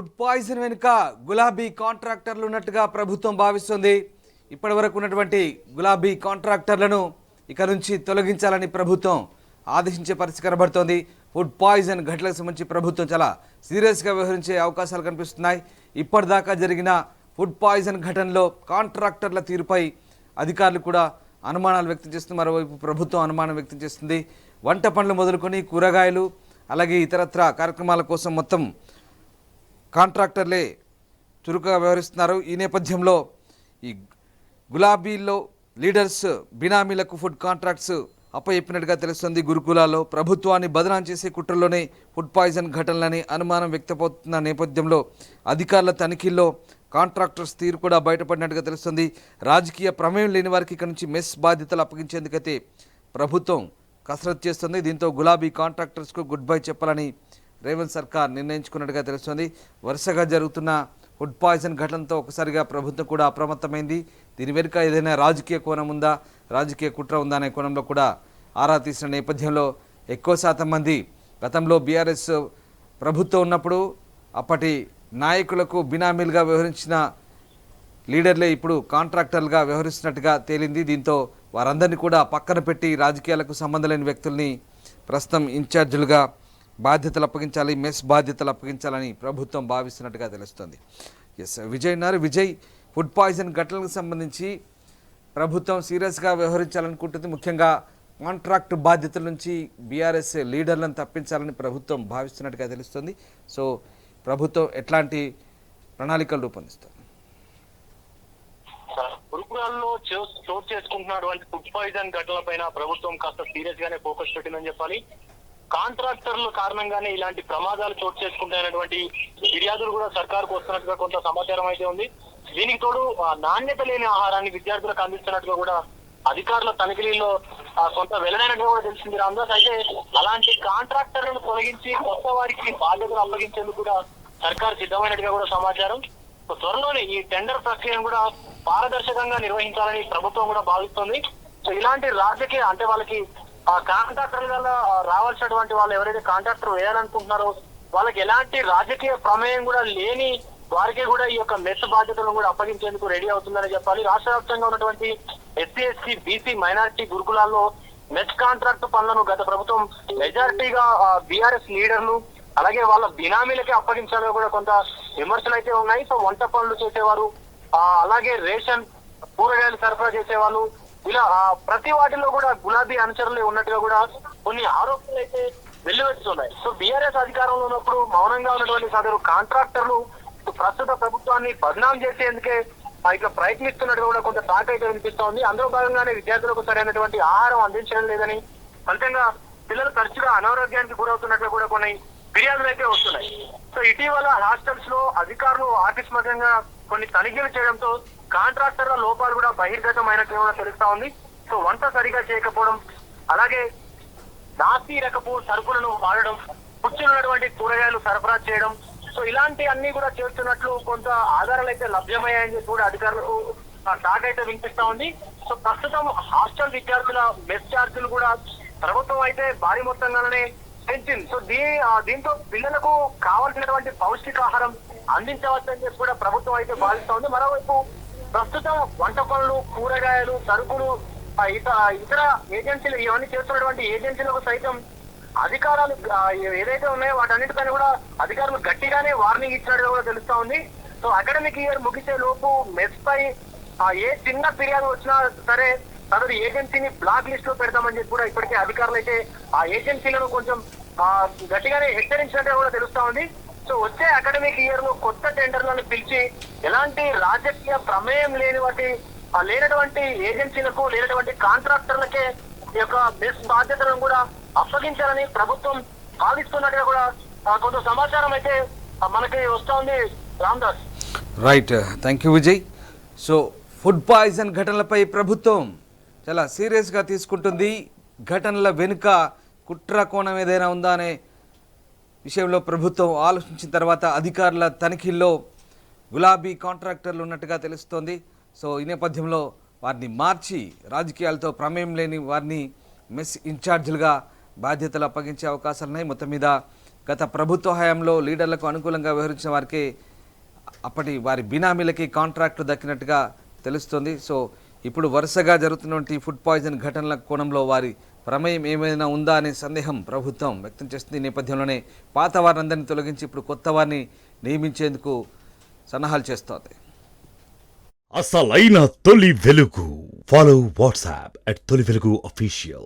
Food poison వెనుక గులాబీ కాంట్రాక్టర్లు ఉన్నట్టుగా ప్రభుత్వం భావిస్తుంది. ఇప్పటివరకు ఉన్నటువంటి గులాబీ కాంట్రాక్టర్లను ఇక నుంచి తొలగించాలని ప్రభుత్వం ఆదేశించే పరిస్థితి కనబడుతోంది. ఫుడ్ పాయిజన్ ఘటనలకు సంబంధించి ప్రభుత్వం చాలా సీరియస్గా వ్యవహరించే అవకాశాలు కనిపిస్తున్నాయి. ఇప్పటిదాకా జరిగిన ఫుడ్ పాయిజన్ ఘటనలో కాంట్రాక్టర్ల తీరుపై అధికారులు కూడా అనుమానాలు వ్యక్తం చేస్తున్నారు. మరోవైపు ప్రభుత్వం అనుమానం వ్యక్తం చేస్తుంది. వంట పనులు మొదలుకొని కూరగాయలు అలాగే ఇతరత్ర కార్యక్రమాల కోసం మొత్తం కాంట్రాక్టర్లే చురుకుగా వ్యవహరిస్తున్నారు. ఈ నేపథ్యంలో ఈ గులాబీల్లో లీడర్స్ బినామీలకు ఫుడ్ కాంట్రాక్ట్స్ అప్పచెప్పినట్టుగా తెలుస్తుంది. గురుకులాల్లో ప్రభుత్వాన్ని బదనాం చేసే కుట్రలోనే ఫుడ్ పాయిజన్ ఘటనలని అనుమానం వ్యక్తమవుతున్న నేపథ్యంలో అధికారుల తనిఖీల్లో కాంట్రాక్టర్స్ తీరు కూడా బయటపడినట్టుగా తెలుస్తుంది. రాజకీయ ప్రమేయం లేని వారికి ఇక నుంచి మెస్ బాధ్యతలు అప్పగించేందుకైతే ప్రభుత్వం కసరత్తు చేస్తుంది. దీంతో గులాబీ కాంట్రాక్టర్స్కు గుడ్ బై చెప్పాలని రేవంత్ సర్కార్ నిర్ణయించుకున్నట్టుగా తెలుస్తుంది. వరుసగా జరుగుతున్న ఫుడ్ పాయిజన్ ఘటనతో ఒకసారిగా ప్రభుత్వం కూడా అప్రమత్తమైంది. దీని వెనుక ఏదైనా రాజకీయ కోణం ఉందా, రాజకీయ కుట్ర ఉందా అనే కోణంలో కూడా ఆరా తీసిన నేపథ్యంలో ఎక్కువ శాతం మంది గతంలో బీఆర్ఎస్ ప్రభుత్వం ఉన్నప్పుడు అప్పటి నాయకులకు బినామీలుగా వ్యవహరించిన లీడర్లే ఇప్పుడు కాంట్రాక్టర్లుగా వ్యవహరిస్తున్నట్టుగా తేలింది. దీంతో వారందరినీ కూడా పక్కన పెట్టి రాజకీయాలకు సంబంధం లేని వ్యక్తుల్ని ప్రస్తుతం ఇన్ఛార్జీలుగా బాధ్యతలు అప్పగించాలి, మెస్ బాధ్యతలు అప్పగించాలని ప్రభుత్వం భావిస్తున్నట్టుగా తెలుస్తుంది. ఎస్ విజయ్ ఉన్నారు. విజయ్, ఫుడ్ పాయిజన్ ఘటనలకు సంబంధించి ప్రభుత్వం సీరియస్గా వ్యవహరించాలనుకుంటుంది. ముఖ్యంగా కాంట్రాక్ట్ బాధ్యతల నుంచి బీఆర్ఎస్ లీడర్లను తప్పించాలని ప్రభుత్వం భావిస్తున్నట్టుగా తెలుస్తుంది. సో ప్రభుత్వం ఎట్లాంటి ప్రణాళికలు రూపొందిస్తుంది? గురుకులాల్లో చోటు చేసుకుంటున్నటువంటి ఫుడ్ పాయిజన్ ఘటనలపైన ప్రభుత్వం కాస్త సీరియస్ గానే ఫోకస్ పెట్టిందని చెప్పాలి. కాంట్రాక్టర్ల కారణంగానే ఇలాంటి ప్రమాదాలు చోటు చేసుకుంటున్నటువంటి ఫిర్యాదులు కూడా సర్కారుకు వస్తున్నట్టుగా కొంత సమాచారం అయితే ఉంది. దీనికి తోడు నాణ్యత లేని ఆహారాన్ని విద్యార్థులకు అందిస్తున్నట్టుగా కూడా అధికారుల తనిఖీల్లో కొంత వెల్లడైనట్టుగా కూడా తెలిసింది రామదాస్. అయితే అలాంటి కాంట్రాక్టర్లను తొలగించి కొత్త వారికి బాధ్యతలు అప్పగించేందుకు కూడా సర్కారు సిద్ధమైనట్టుగా కూడా సమాచారం. త్వరలోనే ఈ టెండర్ ప్రక్రియను కూడా పారదర్శకంగా నిర్వహించాలని ప్రభుత్వం కూడా భావిస్తోంది. సో ఇలాంటి రాజకీయ అంటే వాళ్ళకి కాంట్రాక్టర్ వల్ల రావాల్సినటువంటి వాళ్ళు ఎవరైతే కాంట్రాక్టర్ వేయాలనుకుంటున్నారో వాళ్ళకి ఎలాంటి రాజకీయ ప్రమేయం కూడా లేని వారికి కూడా ఈ యొక్క మెస్ బాధ్యతలను కూడా అప్పగించేందుకు రెడీ అవుతుందని చెప్పాలి. రాష్ట్ర వ్యాప్తంగా ఉన్నటువంటి ఎస్సీ, ఎస్టీ, బీసీ, మైనారిటీ గురుకులాల్లో మెస్ కాంట్రాక్ట్ పనులను గత ప్రభుత్వం మెజారిటీగా బీఆర్ఎస్ లీడర్లు అలాగే వాళ్ళ బినామీలకే అప్పగించాలని కూడా కొంత విమర్శలు అయితే ఉన్నాయి. సో వంట పనులు చేసేవారు అలాగే రేషన్ కూరగాయలు సరఫరా చేసేవాళ్ళు ఇలా ప్రతి వాటిలో కూడా గులాబీ అనుచరులే ఉన్నట్టుగా కూడా కొన్ని ఆరోపణలు అయితే వెల్లువెత్తుతున్నాయి. సో బీఆర్ఎస్ అధికారంలో ఉన్నప్పుడు మౌనంగా ఉన్నటువంటి సదరు కాంట్రాక్టర్లు ప్రస్తుత ప్రభుత్వాన్ని బదనాం చేసేందుకే ఇక ప్రయత్నిస్తున్నట్టుగా కూడా కొంత టాక్ అయితే వినిపిస్తోంది. అందులో భాగంగానే విద్యార్థులకు సరైనటువంటి ఆహారం అందించడం లేదని, ఫలితంగా పిల్లలు తరచుగా అనారోగ్యానికి గురవుతున్నట్లు కూడా కొన్ని ఫిర్యాదులు అయితే వస్తున్నాయి. సో ఇటీవల హాస్టల్స్ లో అధికారులు ఆకస్మికంగా కొన్ని తనిఖీలు చేయడంతో కాంట్రాక్టర్ల లోపాలు కూడా బహిర్గతమైనట్లు కూడా తెలుస్తా ఉంది. సో వంట సరిగా చేయకపోవడం అలాగే నాసి రకపు సరుకులను వాడడం, పుచ్చున్నటువంటి కూరగాయలు సరఫరా చేయడం, సో ఇలాంటి అన్ని కూడా చేస్తున్నట్లు కొంత ఆధారాలు అయితే లభ్యమయ్యాయని చెప్పి కూడా అధికారులకు టాక్ అయితే వినిపిస్తా ఉంది. సో ప్రస్తుతం హాస్టల్ విద్యార్థుల మెస్ ఛార్జీలు కూడా ప్రభుత్వం అయితే భారీ మొత్తంగానే పెంచింది. సో దీంతో పిల్లలకు కావాల్సినటువంటి పౌష్టికాహారం అందించవచ్చని చెప్పి కూడా ప్రభుత్వం అయితే భావిస్తా ఉంది. మరోవైపు ప్రస్తుతం వంట పనులు, కూరగాయలు, సరుకులు ఇతర ఏజెన్సీలు ఇవన్నీ చేస్తున్నటువంటి ఏజెన్సీలకు సైతం అధికారాలు ఏదైతే ఉన్నాయో వాటన్నిటిపైన కూడా అధికారులు గట్టిగానే వార్నింగ్ ఇచ్చినట్టుగా కూడా తెలుస్తా ఉంది. సో అకాడమిక్ ఇయర్ ముగిసే లోపు మెస్ పై ఏ చిన్న ఫిర్యాదు వచ్చినా సరే సదరు ఏజెన్సీని బ్లాక్ లిస్ట్ లో పెడతామని చెప్పి కూడా ఇప్పటికే అధికారులు అయితే ఆ ఏజెన్సీలను కొంచెం గట్టిగానే హెచ్చరించినట్టుగా కూడా తెలుస్తా ఉంది. సో వచ్చే అకాడమిక్ ఇయర్ లో కొత్త టెండర్లను పిలిచి ఎలాంటి రాజకీయ ప్రమేయం లేనటువంటి ఏజెన్సీలకు లేనటువంటి కాంట్రాక్టర్లకే ఈ యొక్క మెస్ బాధ్యతలను కూడా అప్పగించాలని ప్రభుత్వం భావిస్తున్నట్టుగా కూడా కొంత సమాచారం అయితే మనకి వస్తా ఉంది Ramdas. Right, thank you Vijay. So food poison ఘటనలపై ప్రభుత్వం చాలా సీరియస్గా తీసుకుంటుంది. ఘటనల వెనుక కుట్ర కోణం ఏదైనా ఉందా అనే విషయంలో ప్రభుత్వం ఆలోచించిన తర్వాత అధికారుల తనిఖీల్లో గులాబీ కాంట్రాక్టర్లు ఉన్నట్టుగా తెలుస్తోంది. సో ఈ నేపథ్యంలో వారిని మార్చి రాజకీయాలతో ప్రమేయం లేని వారిని మెస్ ఇన్ఛార్జీలుగా బాధ్యతలు అప్పగించే అవకాశాలు ఉన్నాయి. మొత్తం మీద గత ప్రభుత్వ హయాంలో లీడర్లకు అనుకూలంగా వ్యవహరించిన వారికి అప్పటి వారి బినామీలకి కాంట్రాక్టు దక్కినట్టుగా తెలుస్తుంది. సో ఇప్పుడు వరుసగా జరుగుతున్నటువంటి ఫుడ్ పాయిజన్ ఘటనల కోణంలో వారి ప్రమేయం ఏమైనా ఉందా అనే సందేహం ప్రభుత్వం వ్యక్తం చేస్తుంది. ఈ నేపథ్యంలోనే పాత వారిని తొలగించి ఇప్పుడు కొత్త వారిని నియమించేందుకు సన్నాహాలు చేస్తోంది. అసలైన తొలి వెలుగు. ఫాలో వాట్సాప్ @తొలి వెలుగు official.